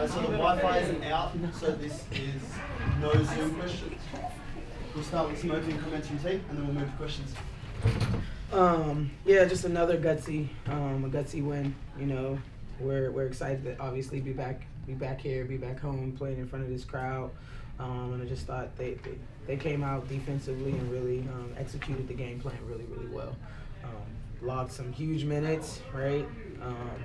So the Wi-Fi isn't out, so this is no Zoom questions. We'll start with smoking comments from T, and then we'll move to questions. Yeah, just another gutsy, a gutsy win. You know, we're excited to obviously be back here, be back home, playing in front of this crowd. And I just thought they came out defensively and really executed the game plan really well. Logged some huge minutes, right?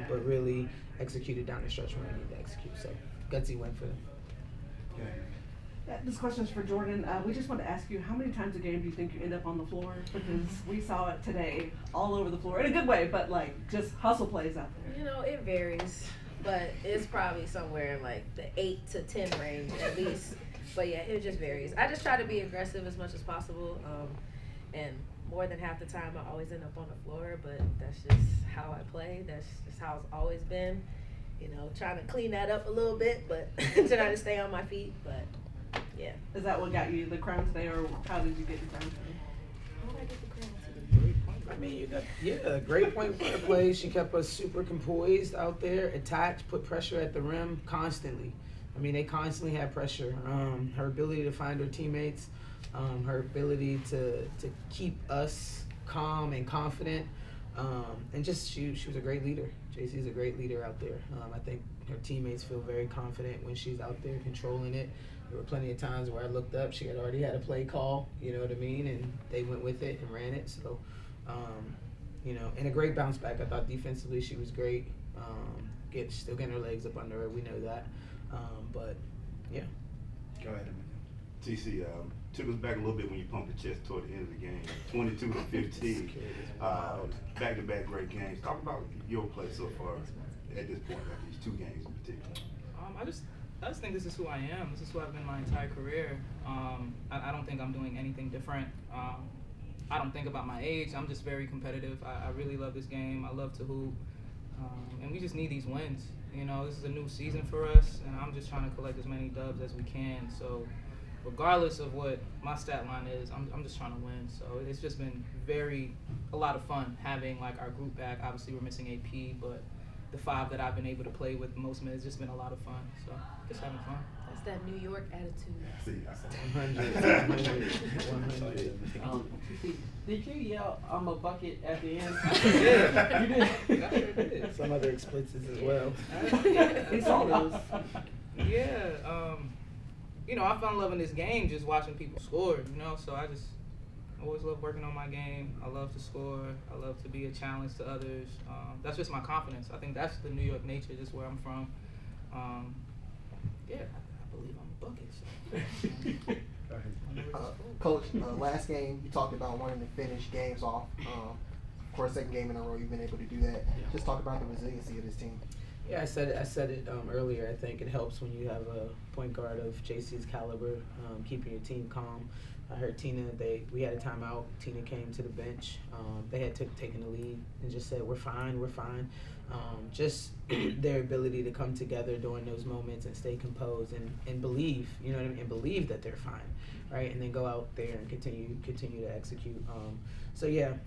But really executed down the stretch when they need to execute. So gutsy win for them. Okay. This question is for Jordin. We just want to ask you, how many times a game do you think you end up on the floor? Because we saw it today all over the floor, in a good way, but like just hustle plays out there. You know, it varies, but it's probably somewhere in like the 8 to 10 range at least. But yeah, it just varies. I just try to be aggressive as much as possible, and more than half the time I always end up on the floor, but that's just how I play. That's just how it's always been. You know, trying to clean that up a little bit, but trying to stay on my feet, but yeah. Is that what got you the crown today, or how did you get the crown today? How did I get the crown today? I mean, you got great point guard play. She kept us super composed out there, attacked, put pressure at the rim constantly. I mean, they constantly had pressure. Her ability to find her teammates, her ability to keep us calm and confident, and just she was a great leader. JC's a great leader out there. I think her teammates feel very confident when she's out there controlling it. There were plenty of times where I looked up, she had already had a play call, you know what I mean, and they went with it and ran it. So, you know, and a great bounce back. I thought defensively she was great. Still getting her legs up under her, we know that. But, yeah. Go ahead. TC, took us back a little bit when you pumped the chest toward the end of the game. 22 to 15, back-to-back great games. Talk about your play so far at this point, like these two games in particular. I just think this is who I am. This is who I've been my entire career. I don't think I'm doing anything different. I don't think about my age. I'm just very competitive. I really love this game. I love to hoop. And we just need these wins. You know, this is a new season for us, and I'm just trying to collect as many dubs as we can. So regardless of what my stat line is, I'm just trying to win. So it's just been a lot of fun having like our group back. Obviously we're missing AP, but the 5 that I've been able to play with most minutes, it's just been a lot of fun. So just having fun. That's that New York attitude. See, I saw 100. Did you yell, "I'm a bucket" at the end? Yeah. You did? I sure did. Some other expletives as well. We saw those. Yeah, you know, I fell in love in this game just watching people score, you know, so I always love working on my game. I love to score. I love to be a challenge to others. That's just my confidence. I think that's the New York nature, just where I'm from. Yeah, I believe I'm a bucket. So. Coach, last game you talked about wanting to finish games off. Of course, second game in a row you've been able to do that. Yeah. Just talk about the resiliency of this team. Yeah, I said it earlier. I think it helps when you have a point guard of JC's caliber, keeping your team calm. I heard Tina, we had a timeout. Tina came to the bench. They had taken the lead and just said, we're fine. Just their ability to come together during those moments and stay composed and believe, you know what I mean, and believe that they're fine, right? And then go out there and continue to execute. So yeah,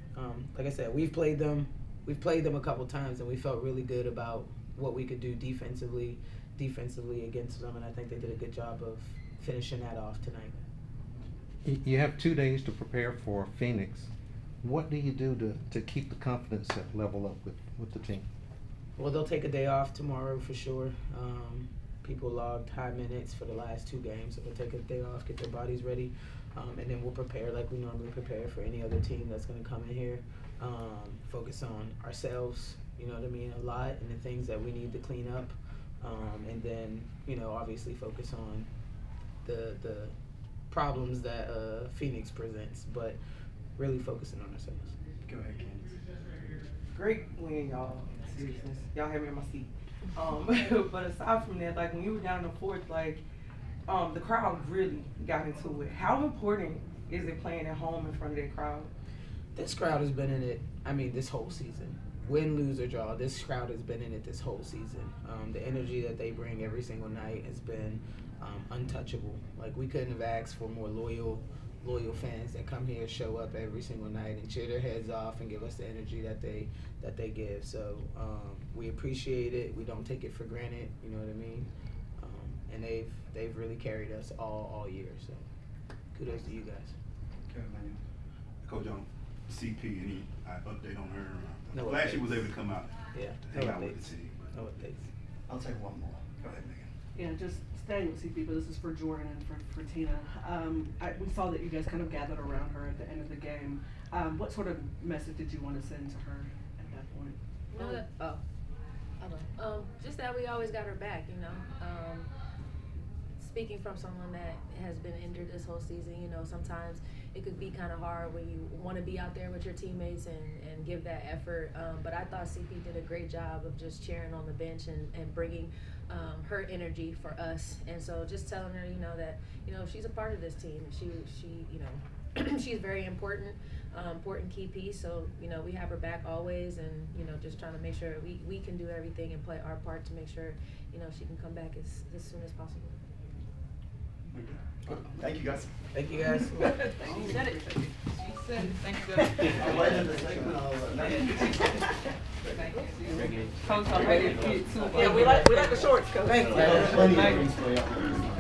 like I said, we've played them a couple times and we felt really good about what we could do defensively against them, and I think they did a good job of finishing that off tonight. You have 2 days to prepare for Phoenix. What do you do to keep the confidence level up with the team? Well, they'll take a day off tomorrow for sure. People logged high minutes for the last 2 games, so they'll take a day off, get their bodies ready, and then we'll prepare like we normally prepare for any other team that's going to come in here. Focus on ourselves, you know what I mean, a lot, and the things that we need to clean up, and then, you know, obviously focus on the problems that Phoenix presents, but really focusing on ourselves. Go ahead, Candace. Great win, y'all. Seriousness, y'all had me in my seat. But aside from that, like when you were down in the fourth, like the crowd really got into it. How important is it playing at home in front of that crowd? This crowd has been in it, I mean, this whole season. Win, lose, or draw, this crowd has been in it this whole season. The energy that they bring every single night has been untouchable. Like, we couldn't have asked for more loyal fans that come here, show up every single night and cheer their heads off and give us the energy that they give. So we appreciate it. We don't take it for granted, you know what I mean? and they've really carried us all year. So kudos to you guys. Coach, on CP, any update on her? No Glad she updates. was able to come out. Yeah, Hang no out with updates. the team. No updates. I'll take one more. Go ahead, Megan. Yeah, just staying with CP, but this is for Jordin and for Tina. We saw that you guys kind of gathered around her at the end of the game. What sort of message did you want to send to her at that point? You know that, just that we always got her back, you know. Speaking from someone that has been injured this whole season, you know, sometimes it could be kind of hard when you want to be out there with your teammates and give that effort. But I thought CP did a great job of just cheering on the bench and bringing her energy for us. And so just telling her, you know, that, you know, she's a part of this team. She you know, she's very important, important key piece. So, you know, we have her back always, and, you know, just trying to make sure we can do everything and play our part to make sure, you know, she can come back as soon as possible. Thank you, guys. Thank you guys. You said it. Thank you, guys. I'll wait in the segment. Coach, I'm ready to get to Yeah, we like the shorts, Coach. Thank you. Plenty of things for you.